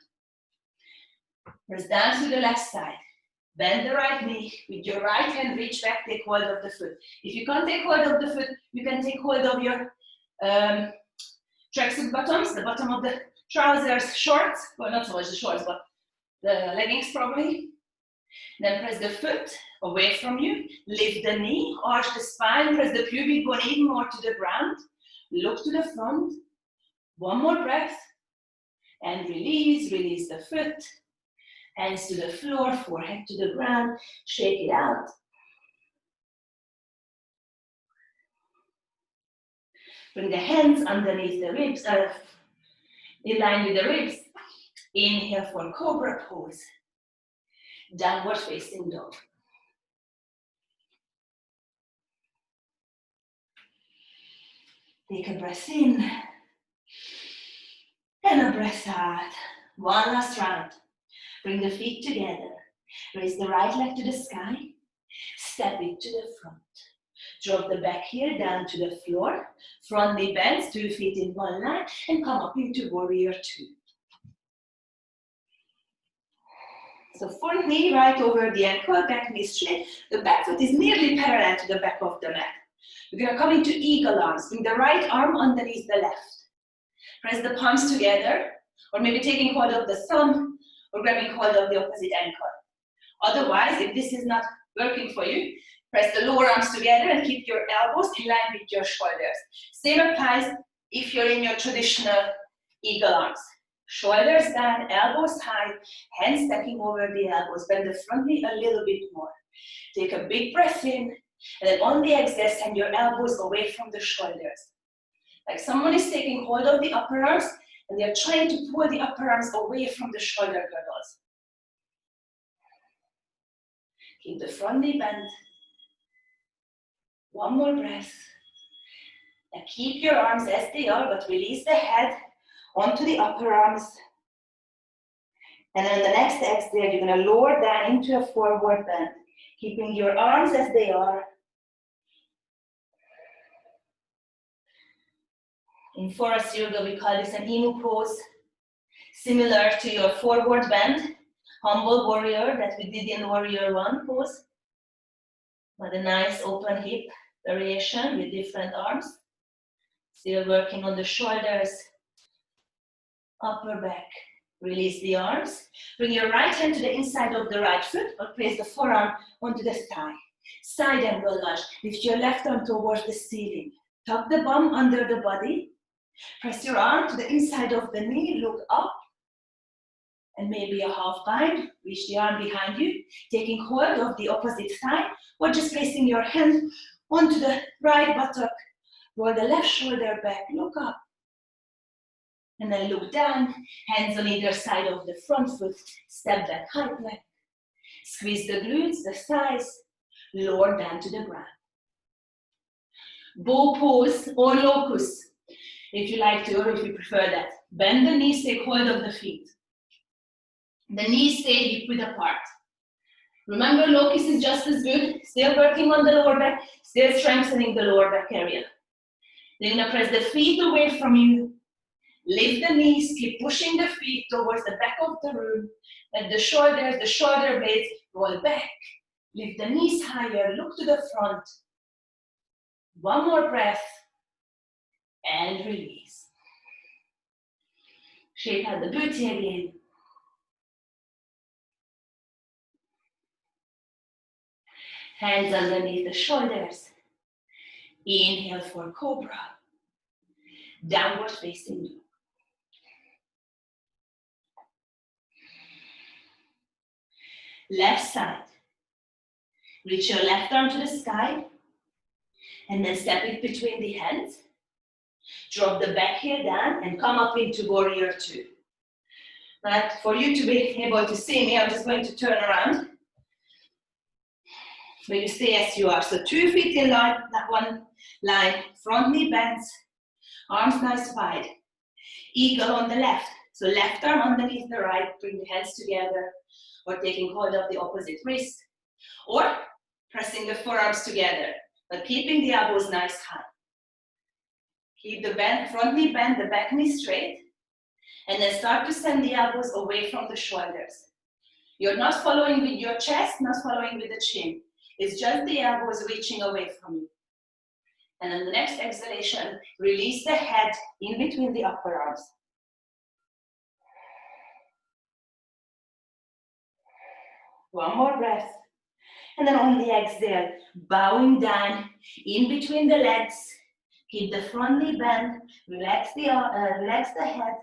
Press down to the left side. Bend the right knee. With your right hand, reach back, take hold of the foot. If you can't take hold of the foot, you can take hold of your tracksuit bottoms, the bottom of the trousers, shorts, well, not so much the shorts, but the leggings probably. Then press the foot away from you, lift the knee, arch the spine, press the pubic bone even more to the ground, look to the front, one more breath, and release, release the foot, hands to the floor, forehead to the ground, shake it out. Bring the hands underneath the ribs, in line with the ribs. Inhale for Cobra Pose. Downward facing dog. Take a breath in and a breath out. One last round. Bring the feet together. Raise the right leg to the sky. Step it to the front. Drop the back heel down to the floor. Front knee bends, 2 feet in one line, and come up into warrior two. So front knee right over the ankle, back knee straight. The back foot is nearly parallel to the back of the mat. We're going to come into eagle arms. Bring the right arm underneath the left. Press the palms together, or maybe taking hold of the thumb, or grabbing hold of the opposite ankle. Otherwise, if this is not working for you, press the lower arms together and keep your elbows in line with your shoulders. Same applies if you're in your traditional eagle arms. Shoulders down, elbows high, hands stacking over the elbows. Bend the front knee a little bit more. Take a big breath in, and then on the exhale, send your elbows away from the shoulders. Like someone is taking hold of the upper arms, and they're trying to pull the upper arms away from the shoulder girdles. Keep the front knee bent. One more breath. Now keep your arms as they are, but release the head onto the upper arms. And then on the next exhale, you're going to lower down into a forward bend, keeping your arms as they are. In Forest Yoga, we call this an Inu pose, similar to your forward bend. humble warrior that we did in warrior one pose. With a nice open hip variation with different arms. Still working on the shoulders, upper back. Release the arms. Bring your right hand to the inside of the right foot or place the forearm onto the thigh. Side angle lunge. Lift your left arm towards the ceiling. Tuck the bum under the body. Press your arm to the inside of the knee. Look up. And maybe a half bind. Reach the arm behind you. Taking hold of the opposite thigh. Or just placing your hand onto the right buttock. Roll the left shoulder back. Look up. And then look down, hands on either side of the front foot, step back, high plank. Squeeze the glutes, the thighs, lower down to the ground. Bow pose or locust, if you like to, or if you prefer that. Bend the knees, take hold of the feet. The knees stay hip width apart. Remember, locust is just as good, still working on the lower back, still strengthening the lower back area. Then you're gonna press the feet away from you. Lift the knees, keep pushing the feet towards the back of the room. Let the shoulder blades roll back. Lift the knees higher, look to the front. One more breath, and release. Shake out the booty again. Hands underneath the shoulders. Inhale for Cobra. Downward facing dog. Left side. Reach your left arm to the sky. And then step it between the hands. Drop the back heel down and come up into warrior two. Right? For you to be able to see me, I'm just going to turn around. But you stay as you are. So 2 feet in line, that one line. Front knee bends. Arms nice wide. Eagle on the left. So left arm underneath the right. Bring the hands together. Or taking hold of the opposite wrist. Or pressing the forearms together. But keeping the elbows nice high. Keep the bend, front knee bent, the back knee straight. And then start to send the elbows away from the shoulders. You're not following with your chest, not following with the chin. It's just the elbows reaching away from you. And on the next exhalation, release the head in between the upper arms. One more breath. And then on the exhale, bowing down in between the legs. Keep the front knee bent. Relax the head.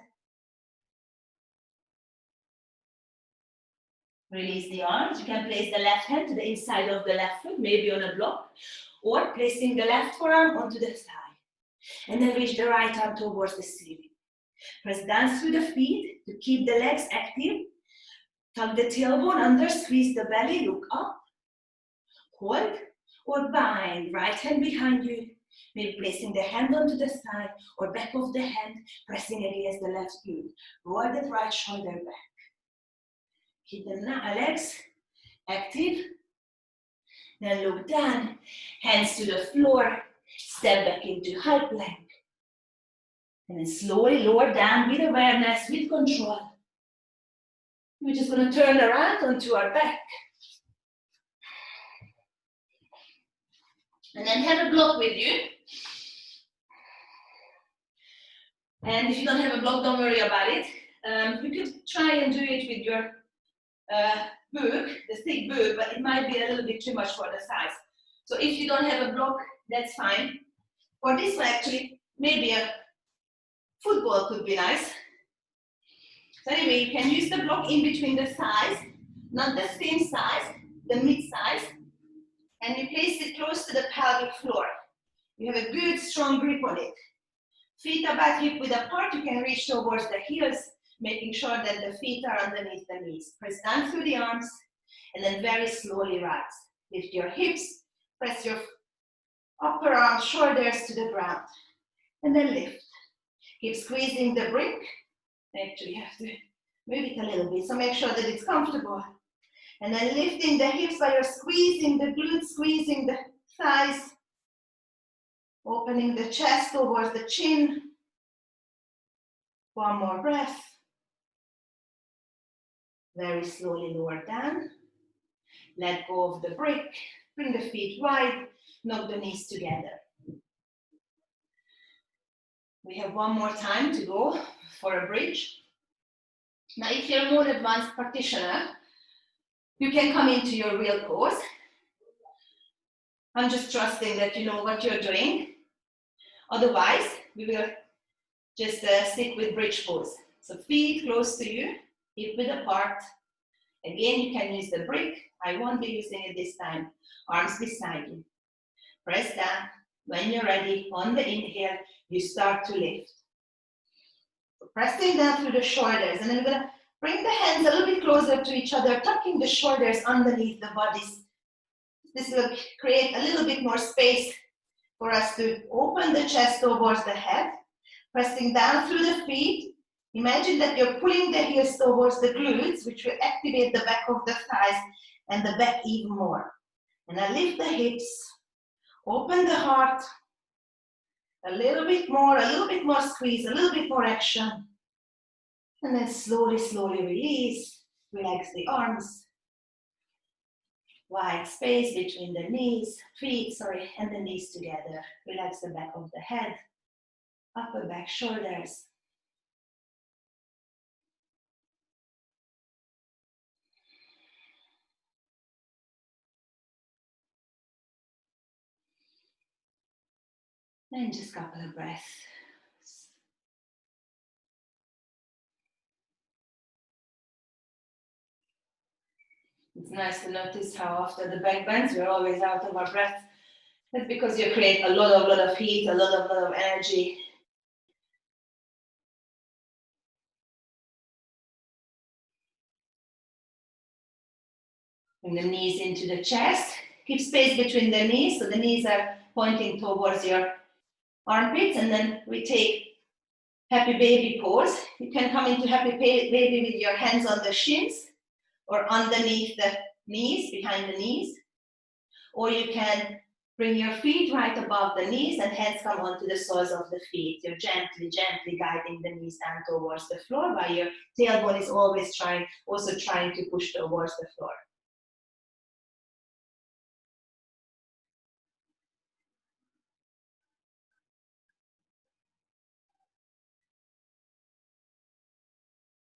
Release the arms. You can place the left hand to the inside of the left foot, maybe on a block, or placing the left forearm onto the thigh. And then reach the right arm towards the ceiling. Press down through the feet to keep the legs active. Tuck the tailbone under, squeeze the belly, look up. Hold or bind. Right hand behind you. Maybe placing the hand onto the thigh or back of the hand, pressing against the left glute. Roll that right shoulder back. Keep the legs active. Then look down, hands to the floor, step back into high plank. And then slowly lower down with awareness, with control. We're just going to turn around onto our back. And then have a block with you. And if you don't have a block, don't worry about it. You could try and do it with your book, the thick book, but it might be a little bit too much for the size. So if you don't have a block, that's fine. For this one, actually, maybe a football could be nice. So anyway, you can use the block in between the thighs, not the thin size, the mid size, and you place it close to the pelvic floor. You have a good, strong grip on it. Feet about hip width apart, you can reach towards the heels, making sure that the feet are underneath the knees. Press down through the arms, and then very slowly rise. Lift your hips, press your upper arms, shoulders to the ground, and then lift. Keep squeezing the brick. Actually, you have to move it a little bit, so make sure that it's comfortable. And then lifting the hips while you're squeezing the glutes, squeezing the thighs, opening the chest towards the chin. One more breath. Very slowly lower down. Let go of the brick. Bring the feet wide. Knock the knees together. We have one more time to go for a bridge. Now, if you're a more advanced practitioner, you can come into your real pose. I'm just trusting that you know what you're doing. Otherwise, we will just stick with bridge pose. So feet close to you, hip width apart. Again, you can use the brick. I won't be using it this time. Arms beside you. Press down. When you're ready, on the inhale, you start to lift. So pressing down through the shoulders, and then we're gonna bring the hands a little bit closer to each other, tucking the shoulders underneath the bodies. This will create a little bit more space for us to open the chest towards the head. Pressing down through the feet. Imagine that you're pulling the heels towards the glutes, which will activate the back of the thighs and the back even more. And I lift the hips, open the heart, a little bit more squeeze, a little bit more action. And then slowly, slowly release, relax the arms. Wide space between the feet, and the knees together. Relax the back of the head, upper back, shoulders. And just a couple of breaths. It's nice to notice how after the back bends, we're always out of our breath. That's because you create a lot of heat, a lot of energy. Bring the knees into the chest. Keep space between the knees, so the knees are pointing towards your armpits, and then we take happy baby pose. You can come into happy baby with your hands on the shins or underneath the knees, behind the knees. Or you can bring your feet right above the knees and hands come onto the soles of the feet. You're gently guiding the knees down towards the floor, while your tailbone is always trying to push towards the floor.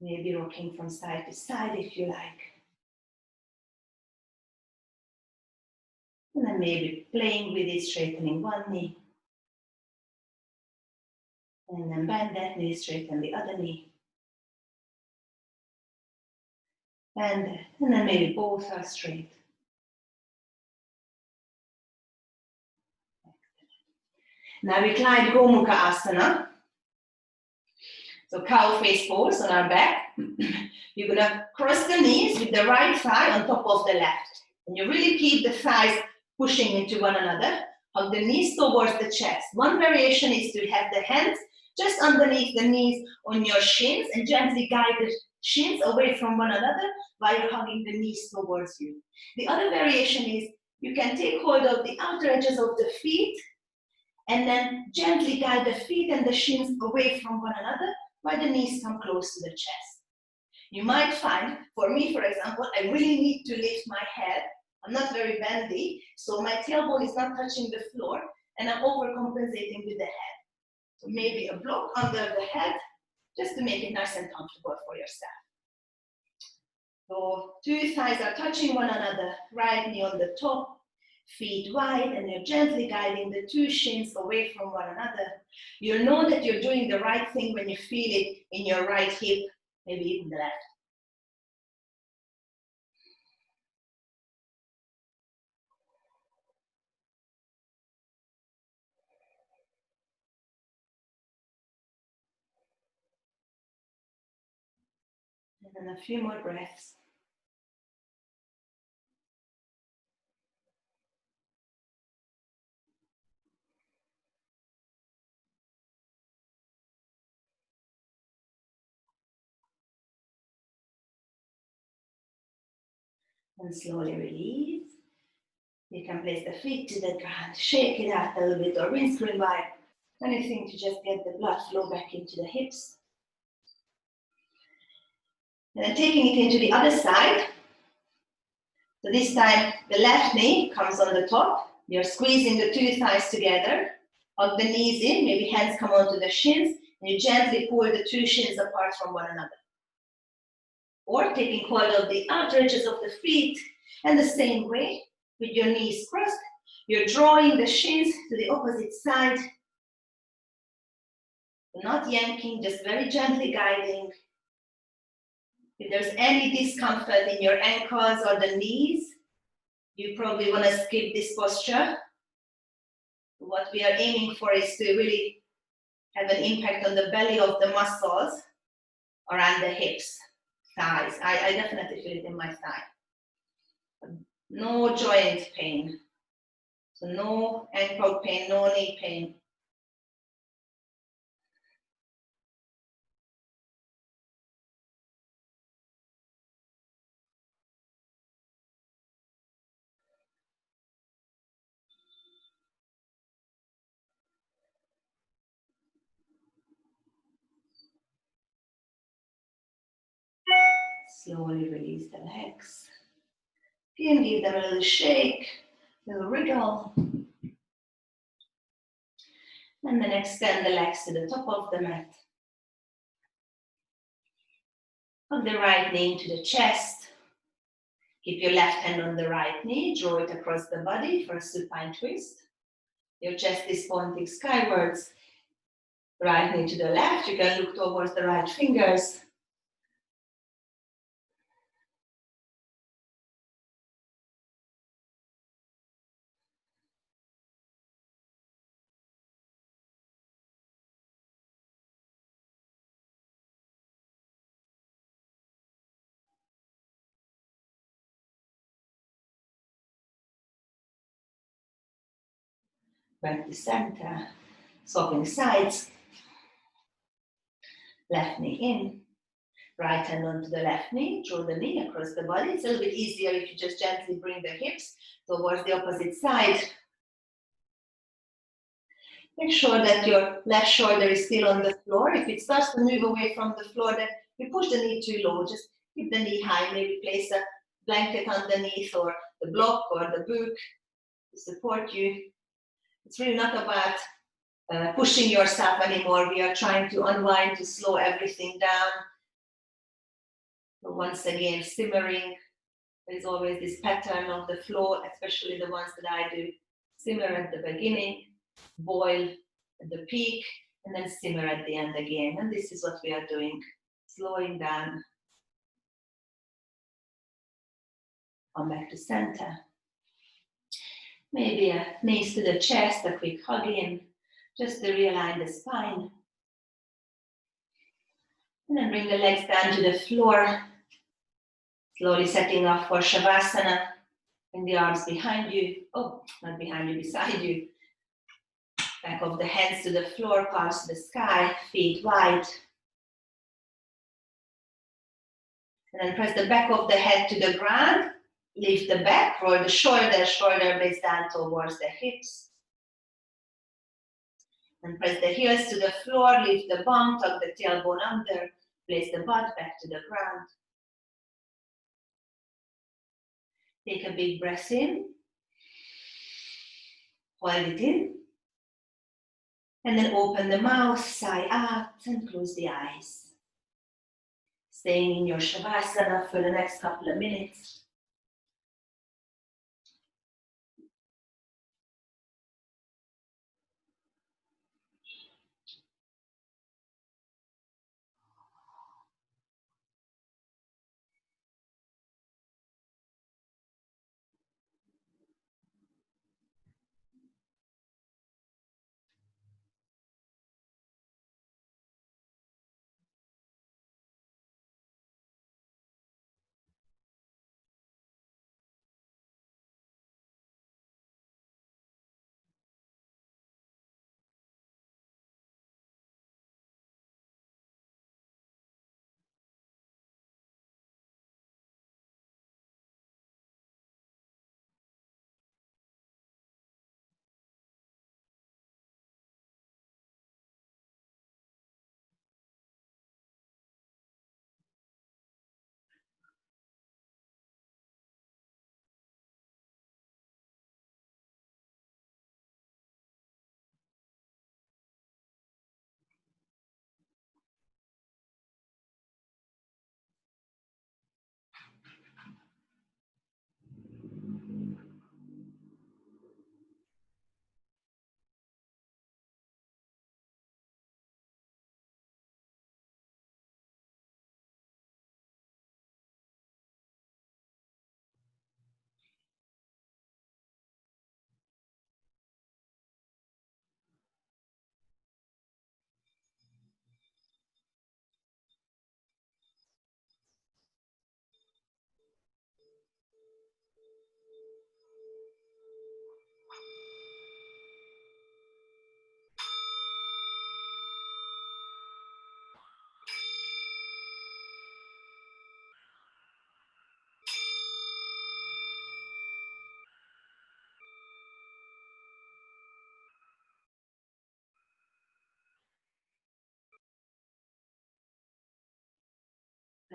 Maybe rocking from side to side if you like. And then maybe playing with it, straightening one knee. And then bend that knee, straighten the other knee. And then maybe both are straight. Now we glide Gomukhasana. So cow face pose on our back. You're gonna cross the knees with the right thigh on top of the left. And you really keep the thighs pushing into one another. Hug the knees towards the chest. One variation is to have the hands just underneath the knees on your shins and gently guide the shins away from one another while you're hugging the knees towards you. The other variation is you can take hold of the outer edges of the feet and then gently guide the feet and the shins away from one another while the knees come close to the chest. You might find, for me, for example, I really need to lift my head. I'm not very bendy, so my tailbone is not touching the floor, and I'm overcompensating with the head. So maybe a block under the head, just to make it nice and comfortable for yourself. So two thighs are touching one another, right knee on the top, feet wide, and you're gently guiding the two shins away from one another. You'll know that you're doing the right thing when you feel it in your right hip, maybe even the left. And then a few more breaths. And slowly release. You can place the feet to the ground, shake it out a little bit, or rinse, revive. Anything to just get the blood flow back into the hips. And then taking it into the other side. So this time, the left knee comes on the top. You're squeezing the two thighs together. Hug the knees in, maybe hands come onto the shins, and you gently pull the two shins apart from one another. Or taking hold of the outer edges of the feet, and the same way, with your knees crossed, you're drawing the shins to the opposite side. Not yanking, just very gently guiding. If there's any discomfort in your ankles or the knees, you probably want to skip this posture. What we are aiming for is to really have an impact on the belly of the muscles around the hips, thighs. I definitely feel it in my thigh. No joint pain. So no ankle pain, no knee pain. Slowly release the legs. Again, give them a little shake, a little wriggle. And then extend the legs to the top of the mat. Hug the right knee into the chest. Keep your left hand on the right knee. Draw it across the body for a supine twist. Your chest is pointing skywards. Right knee to the left. You can look towards the right fingers. Back to center. Swapping sides. Left knee in. Right hand onto the left knee. Draw the knee across the body. It's a little bit easier if you just gently bring the hips towards the opposite side. Make sure that your left shoulder is still on the floor. If it starts to move away from the floor, then you push the knee too low. Just keep the knee high. Maybe place a blanket underneath or the block or the book to support you. It's really not about pushing yourself anymore. We are trying to unwind, to slow everything down. So once again, simmering. There's always this pattern of the flow, especially the ones that I do. Simmer at the beginning, boil at the peak, and then simmer at the end again. And this is what we are doing, slowing down. Come back to center. Maybe a knees to the chest, a quick hug in, just to realign the spine. And then bring the legs down to the floor. Slowly setting off for Shavasana. Bring the arms behind you. Oh, not behind you, beside you. Back of the hands to the floor, palms to the sky, feet wide. And then press the back of the head to the ground. Lift the back, roll the shoulder blades down towards the hips. And press the heels to the floor, lift the bum, tuck the tailbone under, place the butt back to the ground. Take a big breath in. Hold it in. And then open the mouth, sigh out, and close the eyes. Staying in your Shavasana for the next couple of minutes.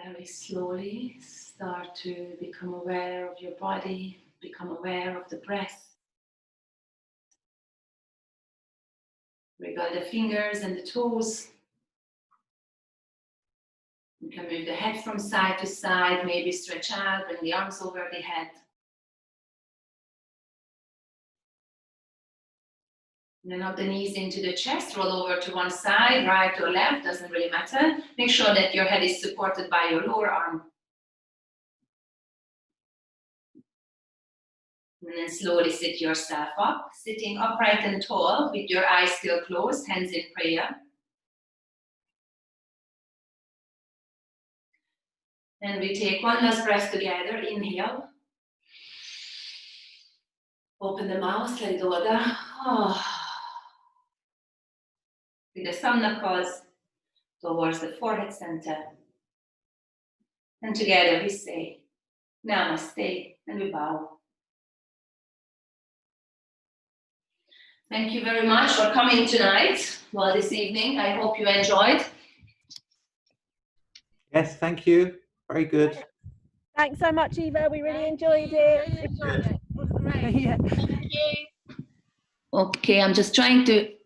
Very slowly start to become aware of your body, become aware of the breath. Wriggle the fingers and the toes. You can move the head from side to side, maybe stretch out, bring the arms over the head. And then up the knees into the chest, roll over to one side, right or left, doesn't really matter. Make sure that your head is supported by your lower arm. And then slowly sit yourself up, sitting upright and tall with your eyes still closed, hands in prayer. And we take one last breath together, inhale. Open the mouth, let it go down. With the thumb knuckles towards the forehead center. And together we say, Namaste, and we bow. Thank you very much for coming tonight, this evening. I hope you enjoyed. Yes, thank you. Very good. Thanks so much, Eva. We really enjoyed it. Good. It was great. Yeah. Thank you. Okay, I'm just trying to